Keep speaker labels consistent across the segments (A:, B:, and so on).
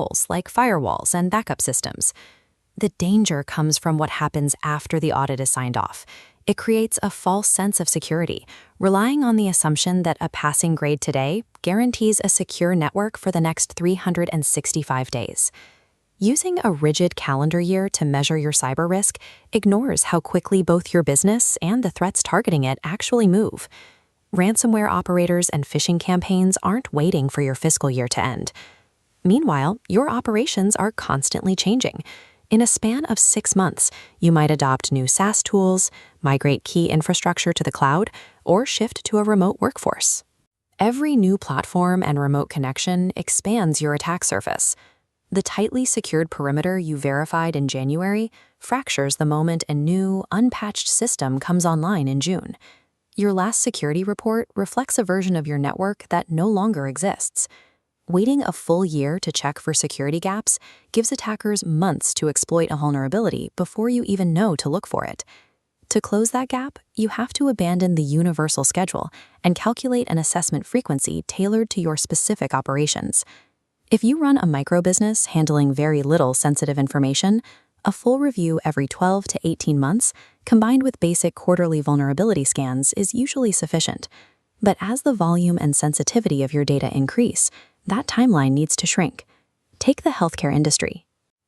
A: tools like firewalls and backup systems. The danger comes from what happens after the audit is signed off. It creates a false sense of security, relying on the assumption that a passing grade today guarantees a secure network for the next 365 days. Using a rigid calendar year to measure your cyber risk ignores how quickly both your business and the threats targeting it actually move. Ransomware operators and phishing campaigns aren't waiting for your fiscal year to end. Meanwhile, your operations are constantly changing. In a span of 6 months, you might adopt new SaaS tools, migrate key infrastructure to the cloud, or shift to a remote workforce. Every new platform and remote connection expands your attack surface. The tightly secured perimeter you verified in January fractures the moment a new, unpatched system comes online in June. Your last security report reflects a version of your network that no longer exists. Waiting a full year to check for security gaps gives attackers months to exploit a vulnerability before you even know to look for it. To close that gap, you have to abandon the universal schedule and calculate an assessment frequency tailored to your specific operations. If you run a micro-business handling very little sensitive information, a full review every 12 to 18 months, combined with basic quarterly vulnerability scans, is usually sufficient. But as the volume and sensitivity of your data increase, that timeline needs to shrink. Take the healthcare industry.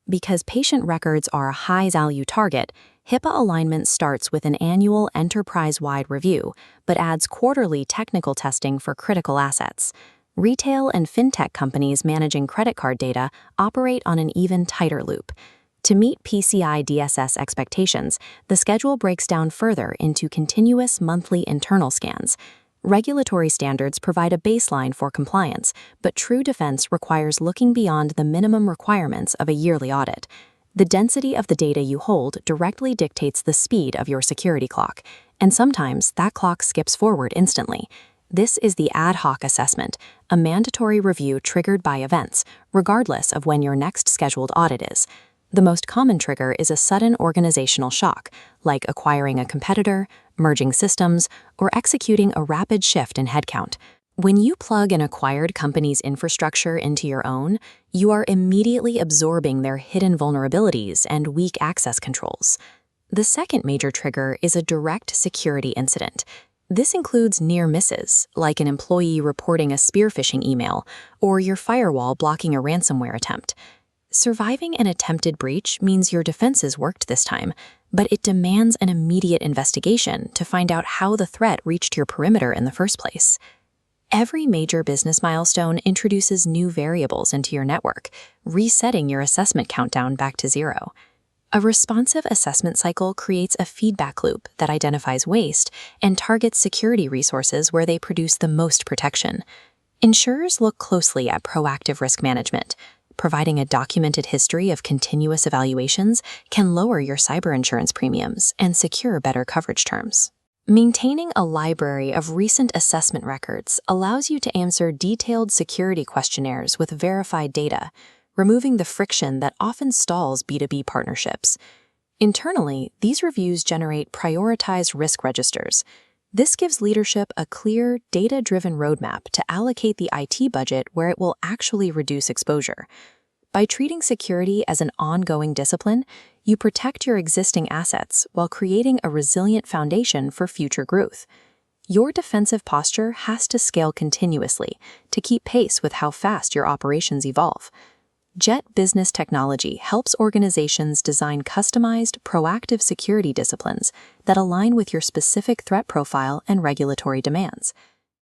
A: Because patient records are a high-value target, HIPAA alignment starts with an annual enterprise-wide review, but adds quarterly technical testing for critical assets. Retail and fintech companies managing credit card data operate on an even tighter loop. To meet PCI DSS expectations, the schedule breaks down further into continuous monthly internal scans. Regulatory standards provide a baseline for compliance, but true defense requires looking beyond the minimum requirements of a yearly audit. The density of the data you hold directly dictates the speed of your security clock, and sometimes that clock skips forward instantly. This is the ad hoc assessment, a mandatory review triggered by events, regardless of when your next scheduled audit is. The most common trigger is a sudden organizational shock, like acquiring a competitor, merging systems, or executing a rapid shift in headcount. When you plug an acquired company's infrastructure into your own, you are immediately absorbing their hidden vulnerabilities and weak access controls. The second major trigger is a direct security incident. This includes near misses, like an employee reporting a spear phishing email or your firewall blocking a ransomware attempt. Surviving an attempted breach means your defenses worked this time, but it demands an immediate investigation to find out how the threat reached your perimeter in the first place. Every major business milestone introduces new variables into your network, resetting your assessment countdown back to 0. A responsive assessment cycle creates a feedback loop that identifies waste and targets security resources where they produce the most protection. Insurers look closely at proactive risk management. Providing a documented history of continuous evaluations can lower your cyber insurance premiums and secure better coverage terms. Maintaining a library of recent assessment records allows you to answer detailed security questionnaires with verified data, removing the friction that often stalls B2B partnerships. Internally, these reviews generate prioritized risk registers. This gives leadership a clear, data-driven roadmap to allocate the IT budget where it will actually reduce exposure. By treating security as an ongoing discipline, you protect your existing assets while creating a resilient foundation for future growth. Your defensive posture has to scale continuously to keep pace with how fast your operations evolve. JETT Business Technology helps organizations design customized, proactive security disciplines that align with your specific threat profile and regulatory demands.